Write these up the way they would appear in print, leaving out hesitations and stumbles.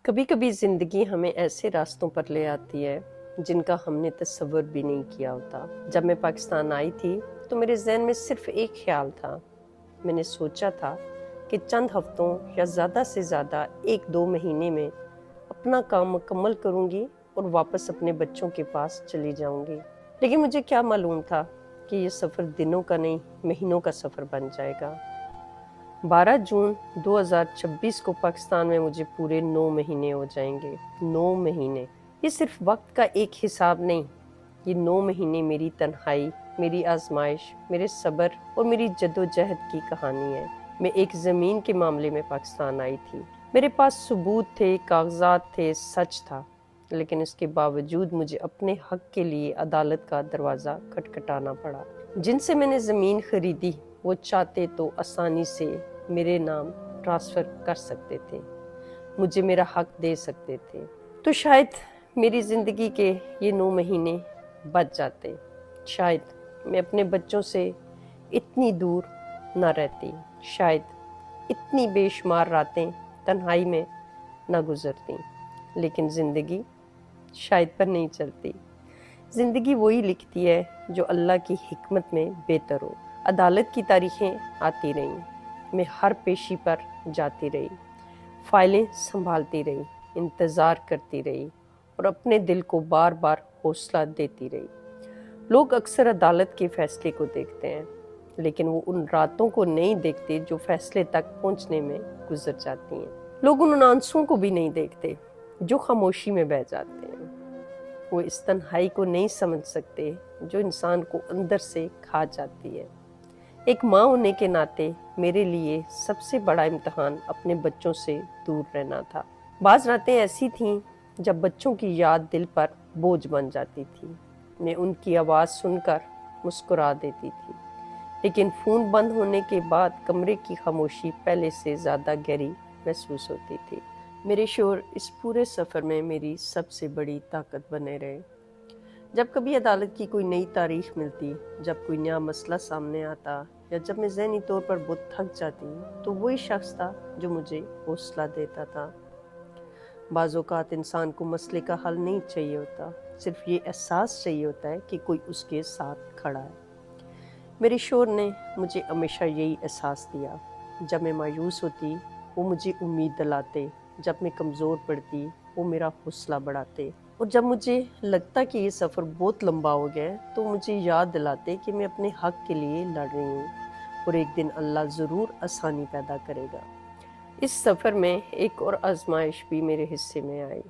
کبھی کبھی زندگی ہمیں ایسے راستوں پر لے آتی ہے جن کا ہم نے تصور بھی نہیں کیا ہوتا۔ جب میں پاکستان آئی تھی تو میرے ذہن میں صرف ایک خیال تھا۔ میں نے سوچا تھا کہ چند ہفتوں یا زیادہ سے زیادہ 1-2 مہینے میں اپنا کام مکمل کروں گی اور واپس اپنے بچوں کے پاس چلی جاؤں گی۔ لیکن مجھے کیا معلوم تھا کہ یہ سفر دنوں کا نہیں، مہینوں کا سفر بن جائے گا۔ 12 جون 2026 کو پاکستان میں مجھے پورے 9 مہینے ہو جائیں گے۔ 9 مہینے، یہ صرف وقت کا ایک حساب نہیں، یہ 9 مہینے میری تنہائی، میری آزمائش، میرے صبر اور میری جدوجہد کی کہانی ہے۔ میں ایک زمین کے معاملے میں پاکستان آئی تھی۔ میرے پاس ثبوت تھے، کاغذات تھے، سچ تھا، لیکن اس کے باوجود مجھے اپنے حق کے لیے عدالت کا دروازہ کھٹکھٹانا پڑا۔ جن سے میں نے زمین خریدی وہ چاہتے تو آسانی سے میرے نام ٹرانسفر کر سکتے تھے، مجھے میرا حق دے سکتے تھے، تو شاید میری زندگی کے یہ 9 مہینے بچ جاتے، شاید میں اپنے بچوں سے اتنی دور نہ رہتی، شاید اتنی بے شمار راتیں تنہائی میں نہ گزرتی۔ لیکن زندگی شاید پر نہیں چلتی۔ زندگی وہی لکھتی ہے جو اللہ کی حکمت میں بہتر ہو۔ عدالت کی تاریخیں آتی رہیں، میں ہر پیشی پر جاتی رہی، فائلیں سنبھالتی رہی، انتظار کرتی رہی اور اپنے دل کو بار بار حوصلہ دیتی رہی۔ لوگ اکثر عدالت کے فیصلے کو دیکھتے ہیں، لیکن وہ ان راتوں کو نہیں دیکھتے جو فیصلے تک پہنچنے میں گزر جاتی ہیں۔ لوگ ان آنسوؤں کو بھی نہیں دیکھتے جو خاموشی میں بہہ جاتے ہیں۔ وہ اس تنہائی کو نہیں سمجھ سکتے جو انسان کو اندر سے کھا جاتی ہے۔ ایک ماں ہونے کے ناطے میرے لیے سب سے بڑا امتحان اپنے بچوں سے دور رہنا تھا۔ بعض راتیں ایسی تھیں جب بچوں کی یاد دل پر بوجھ بن جاتی تھی۔ میں ان کی آواز سن کر مسکرا دیتی تھی، لیکن فون بند ہونے کے بعد کمرے کی خاموشی پہلے سے زیادہ گہری محسوس ہوتی تھی۔ میرے شوہر اس پورے سفر میں میری سب سے بڑی طاقت بنے رہے۔ جب کبھی عدالت کی کوئی نئی تاریخ ملتی، جب کوئی نیا مسئلہ سامنے آتا یا جب میں ذہنی طور پر بہت تھک جاتی تو وہی شخص تھا جو مجھے حوصلہ دیتا تھا۔ بعض اوقات انسان کو مسئلے کا حل نہیں چاہیے ہوتا، صرف یہ احساس چاہیے ہوتا ہے کہ کوئی اس کے ساتھ کھڑا ہے۔ میرے شوہر نے مجھے ہمیشہ یہی احساس دیا۔ جب میں مایوس ہوتی وہ مجھے امید دلاتے، جب میں کمزور پڑتی وہ میرا حوصلہ بڑھاتے، اور جب مجھے لگتا کہ یہ سفر بہت لمبا ہو گیا ہے تو مجھے یاد دلاتے کہ میں اپنے حق کے لیے لڑ رہی ہوں اور ایک دن اللہ ضرور آسانی پیدا کرے گا۔ اس سفر میں ایک اور آزمائش بھی میرے حصے میں آئی۔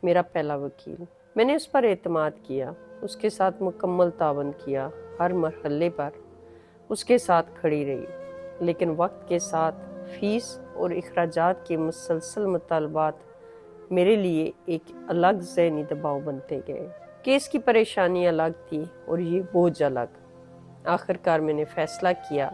میرا پہلا وکیل، میں نے اس پر اعتماد کیا، اس کے ساتھ مکمل تعاون کیا، ہر مرحلے پر اس کے ساتھ کھڑی رہی، لیکن وقت کے ساتھ فیس اور اخراجات کے مسلسل مطالبات میرے لیے ایک الگ ذہنی دباؤ بنتے گئے۔ کیس کی پریشانی الگ تھی اور یہ بوجھ الگ۔ آخر کار میں نے فیصلہ کیا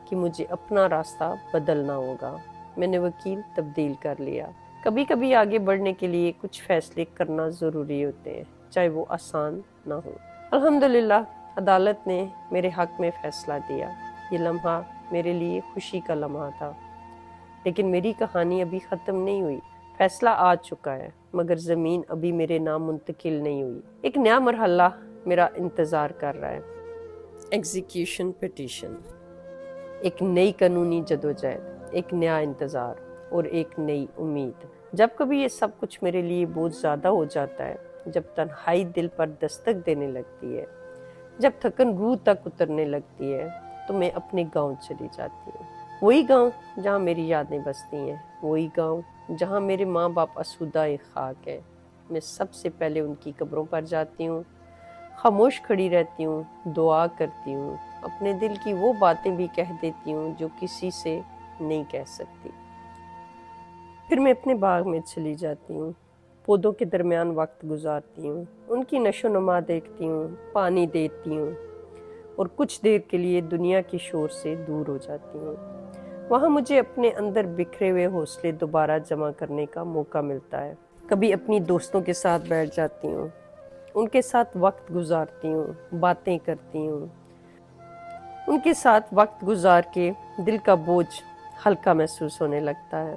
کہ مجھے اپنا راستہ بدلنا ہوگا۔ میں نے وکیل تبدیل کر لیا۔ کبھی کبھی آگے بڑھنے کے لیے کچھ فیصلے کرنا ضروری ہوتے ہیں، چاہے وہ آسان نہ ہو۔ الحمدللہ عدالت نے میرے حق میں فیصلہ دیا۔ یہ لمحہ میرے لیے خوشی کا لمحہ تھا، لیکن میری کہانی ابھی ختم نہیں ہوئی۔ فیصلہ آ چکا ہے، مگر زمین ابھی میرے نام منتقل نہیں ہوئی۔ ایک نیا مرحلہ میرا انتظار کر رہا ہے۔ ایگزیکیوشن پٹیشن، ایک نئی قانونی جدوجہد، ایک نیا انتظار اور ایک نئی امید۔ جب کبھی یہ سب کچھ میرے لیے بہت زیادہ ہو جاتا ہے، جب تنہائی دل پر دستک دینے لگتی ہے، جب تھکن روح تک اترنے لگتی ہے، تو میں اپنے گاؤں چلی جاتی ہوں۔ وہی گاؤں جہاں میری یادیں بستی ہیں، وہی گاؤں جہاں میرے ماں باپ آسودہ خاک ہیں۔ میں سب سے پہلے ان کی قبروں پر جاتی ہوں، خاموش کھڑی رہتی ہوں، دعا کرتی ہوں، اپنے دل کی وہ باتیں بھی کہہ دیتی ہوں جو کسی سے نہیں کہہ سکتی۔ پھر میں اپنے باغ میں چلی جاتی ہوں، پودوں کے درمیان وقت گزارتی ہوں، ان کی نشو و نما دیکھتی ہوں، پانی دیتی ہوں اور کچھ دیر کے لیے دنیا کے شور سے دور ہو جاتی ہوں۔ وہاں مجھے اپنے اندر بکھرے ہوئے حوصلے دوبارہ جمع کرنے کا موقع ملتا ہے۔ کبھی اپنی دوستوں کے ساتھ بیٹھ جاتی ہوں، ان کے ساتھ وقت گزارتی ہوں، باتیں کرتی ہوں۔ ان کے ساتھ وقت گزار کے دل کا بوجھ ہلکا محسوس ہونے لگتا ہے۔